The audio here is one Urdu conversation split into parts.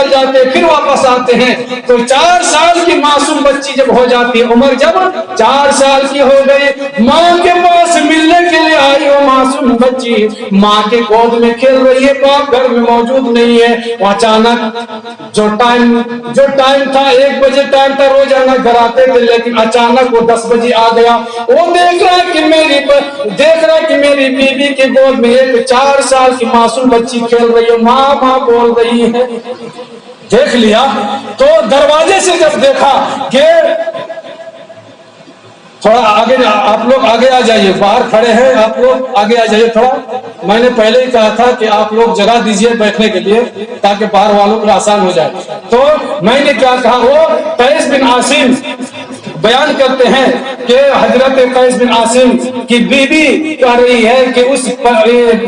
نکل جاتے پھر واپس آتے ہیں. تو 4 سال کی معصوم بچی جب ہو جاتی ہے, عمر جب 4 سال کی ہو گئی, ماں کے پاس ملنے کے لیے آئی وہ معصوم بچی, ماں کے گود میں کھیل رہی ہے, باپ گھر میں موجود نہیں ہے. اچانک جو ٹائم تھا 1 بجے ٹائم تھا, روزانہ گھر آتے تھے, لیکن اچانک وہ 10 بجے آ گیا. وہ دیکھ رہا کہ میری بیوی کے گود میں ایک 4 سال کی معصوم بچی کھیل رہی ہے, ماں ماں بول رہی ہے. دیکھ لیا تو دروازے سے جب دیکھا کہ تھوڑا آگے, آپ لوگ آگے آ جائیے, باہر کھڑے ہیں آپ لوگ آگے آ جائیے تھوڑا. میں نے پہلے ہی کہا تھا کہ آپ لوگ جگہ دیجئے بیٹھنے کے لیے تاکہ باہر والوں کو آسان ہو جائے. تو میں نے کیا کہا, وہ قیس بن عاصم بیان کرتے ہیں کہ حضرت قیس بن عاصم کی بیوی کہہ رہی ہے کہ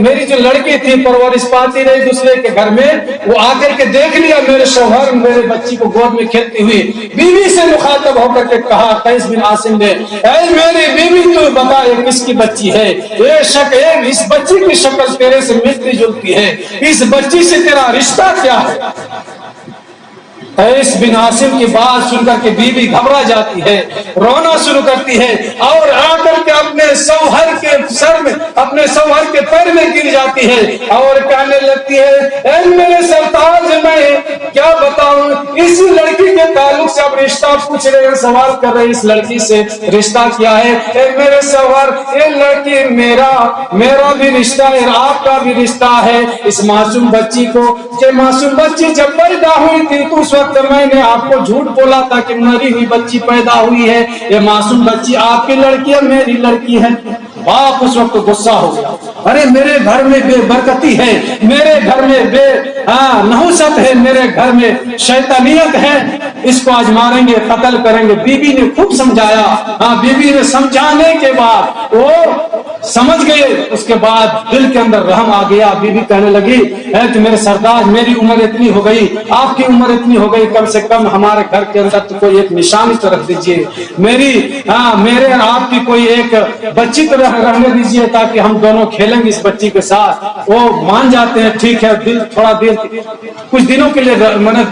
میری جو لڑکی تھی پرورش پاتی رہی دوسرے کے گھر میں, وہ آ کر کے دیکھ لیا میرے شوہر میرے بچی کو گود میں کھیلتی ہوئی. بیوی سے مخاطب ہو کر کے کہا قیس بن عاصم نے, اے میری بیوی تو بتا یہ کس کی بچی ہے؟ اس بچی کی شکل تیرے سے ملتی جلتی ہے, اس بچی سے تیرا رشتہ کیا ہے؟ قیس بن عاصم کی بات سن کر کے بیوی گھبرا جاتی ہے, رونا شروع کرتی ہے اور آ کر کے اپنے شوہر کے سر میں اپنے شوہر کے پیر میں گر جاتی ہے اور کہنے لگتی ہے, اے میرے سرتاج میں کیا بتاؤں, اس لڑکی کے تعلق سے اب رشتہ پوچھ رہے ہیں, سوال کر رہے ہیں اس لڑکی سے رشتہ کیا ہے. اے میرے شوہر, یہ لڑکی میرا بھی رشتہ ہے, آپ کا بھی رشتہ ہے. اس معصوم بچی کو, یہ معصوم بچی جب پیدا ہوئی تھی تو اس وقت میں نے آپ کو جھوٹ بولا تھا کہ مری ہوئی بچی پیدا ہوئی ہے, یہ معصوم بچی آپ کی لڑکی ہے میری لڑکی ہے. باپ اس وقت غصہ ہو گیا, ارے میرے گھر میں بے برکتی ہے, میرے گھر میں بے نحوست ہے, میرے گھر میں شیطانیت ہے, اس کو آج ماریں گے قتل کریں گے. بیوی نے خوب سمجھایا, بیوی نے سمجھانے کے بعد وہ سمجھ گئے, اس کے بعد دل کے اندر رحم آ گیا. بیوی کہنے لگی, اے کہ میرے سردار میری عمر اتنی ہو گئی, آپ کی عمر اتنی ہو گئی, کم سے کم ہمارے گھر کے اندر تو کوئی ایک نشانی تو رکھ دیجئے, میرے اور آپ کی کوئی ایک بچی تو رہنے دیجئے تاکہ ہم دونوں کھیلیں گے اس بچی کے ساتھ. وہ مان جاتے ہیں, ٹھیک ہے. دل کچھ دنوں کے لیے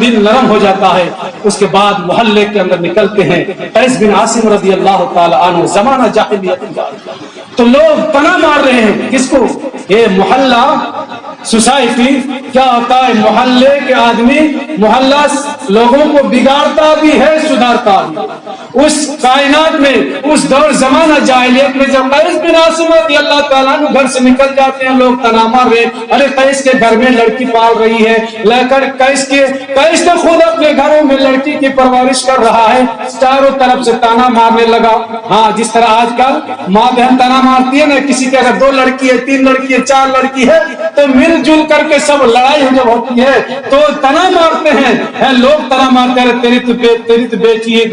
دل نرم ہو جاتا ہے. اس کے بعد محلے کے اندر نکلتے ہیں. قیس بن عاصم رضی اللہ تعالی عنہ, زمانہ جاہلیت کا, تو لوگ پناہ مار رہے ہیں کس کو, یہ محلہ سوسائٹی کیا ہوتا ہے, محلے کے آدمی محلہ لوگوں کو بگاڑتا بھی ہے سدھارتا بھی. اس کائنات میں اس دور زمانہ جاہلیت میں جب قیس بن عاصم رضی اللہ تعالیٰ عنہ گھر سے نکل جاتے ہیں, لوگ تنا مار رہے, ارے قیس کے گھر میں لڑکی پال رہی ہے, لے کر قیس تو خود اپنے گھروں میں لڑکی کی پرورش کر رہا ہے, چاروں طرف سے تانا مارنے لگا. ہاں, جس طرح آج کل ماں بہن تانا مارتی ہے نا, کسی کے اگر 2 لڑکی ہے 3 لڑکی ہے 4 لڑکی ہے تو مل جل کر کے سب لڑائی جب ہوتی ہے تو تنا مارتے ہیں, لوگ تنا مارتے ہیں, تیری تو بیٹی ہے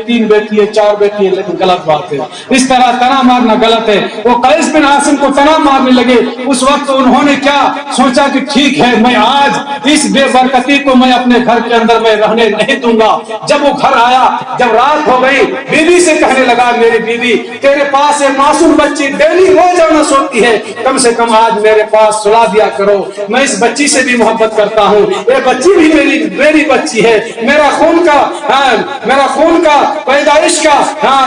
3 بیٹی ہے 4 بیٹی ہے, لیکن غلط بات ہے, اس طرح تنا مارنا غلط ہے. وہ قیس بن عاصم کو تنا مارنے لگے. اس وقت انہوں نے کیا سوچا کہ ٹھیک ہے, میں آج اس بے برکتی کو میں اپنے گھر کے اندر میں رہنے نہیں دوں گا. جب وہ گھر آیا, جب رات ہو گئی, بیوی سے کہنے لگا, میری بیوی تیرے پاس ایک معصوم بچی ڈیلی روز آنا سوتی ہے, کم سے کم آج میرے پاس سلا دیا کرو, میں اس بچی سے بھی محبت کرتا ہوں, یہ بچی بھی میری بچی ہے, میرا خون کا پیدائش کا,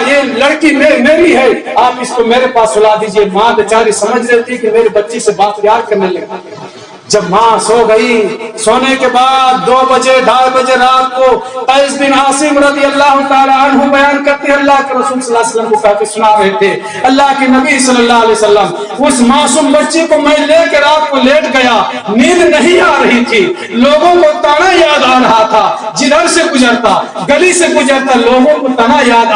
یہ لڑکی میری ہے, آپ اس کو میرے پاس سلا دیجئے. ماں بیچاری سمجھ رہی تھی کہ میری بچی سے بات پیار کرنے لگا. جب ماں سو گئی, سونے کے بعد 2 بجے 2:30 بجے رات کو قیس بن عاصم رضی اللہ تعالی عنہ بیان کرتے ہیں, اللہ کے رسول صلی اللہ علیہ وسلم کو کہا کہ سنا رہے تھے, اللہ کے نبی صلی اللہ علیہ وسلم اس معصوم بچی کو میں لے کے رات کو لیٹ گیا, نیند نہیں آ رہی تھی, لوگوں کو تانا یاد آ رہا تھا, جدھر سے گزرتا گلی سے گزرتا لوگوں کو تانا یاد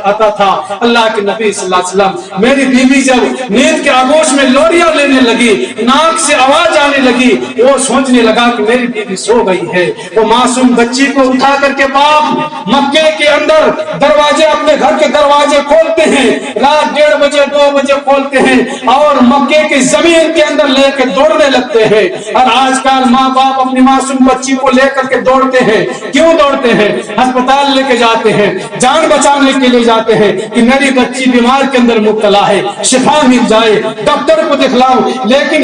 آتا تھا. اللہ کے نبی صلی اللہ علیہ وسلم, میری بیوی جب نیند کے آغوش میں لوریاں لینے لگی, ناک سے آواز آنے لگی, وہ سوچنے لگا کہ میری بیوی سو گئی ہے. وہ معصوم بچی کو اٹھا کر کے باپ مکے کے اندر دروازے, اپنے گھر کے دروازے کھولتے ہیں, رات 1:30 بجے 2 بجے کھولتے ہیں اور مکے کی زمین کے اندر لے کے دوڑنے لگتے ہیں. اور آج کل ماں باپ اپنی معصوم بچی کو لے کر کے دوڑتے ہیں. کیوں دوڑتے ہیں؟ ہسپتال لے کے جاتے ہیں, جان بچانے کے لیے جاتے ہیں کہ میری بچی بیمار کے اندر مبتلا ہے, شفا مل جائے, ڈاکٹر کو دکھلاؤ. لیکن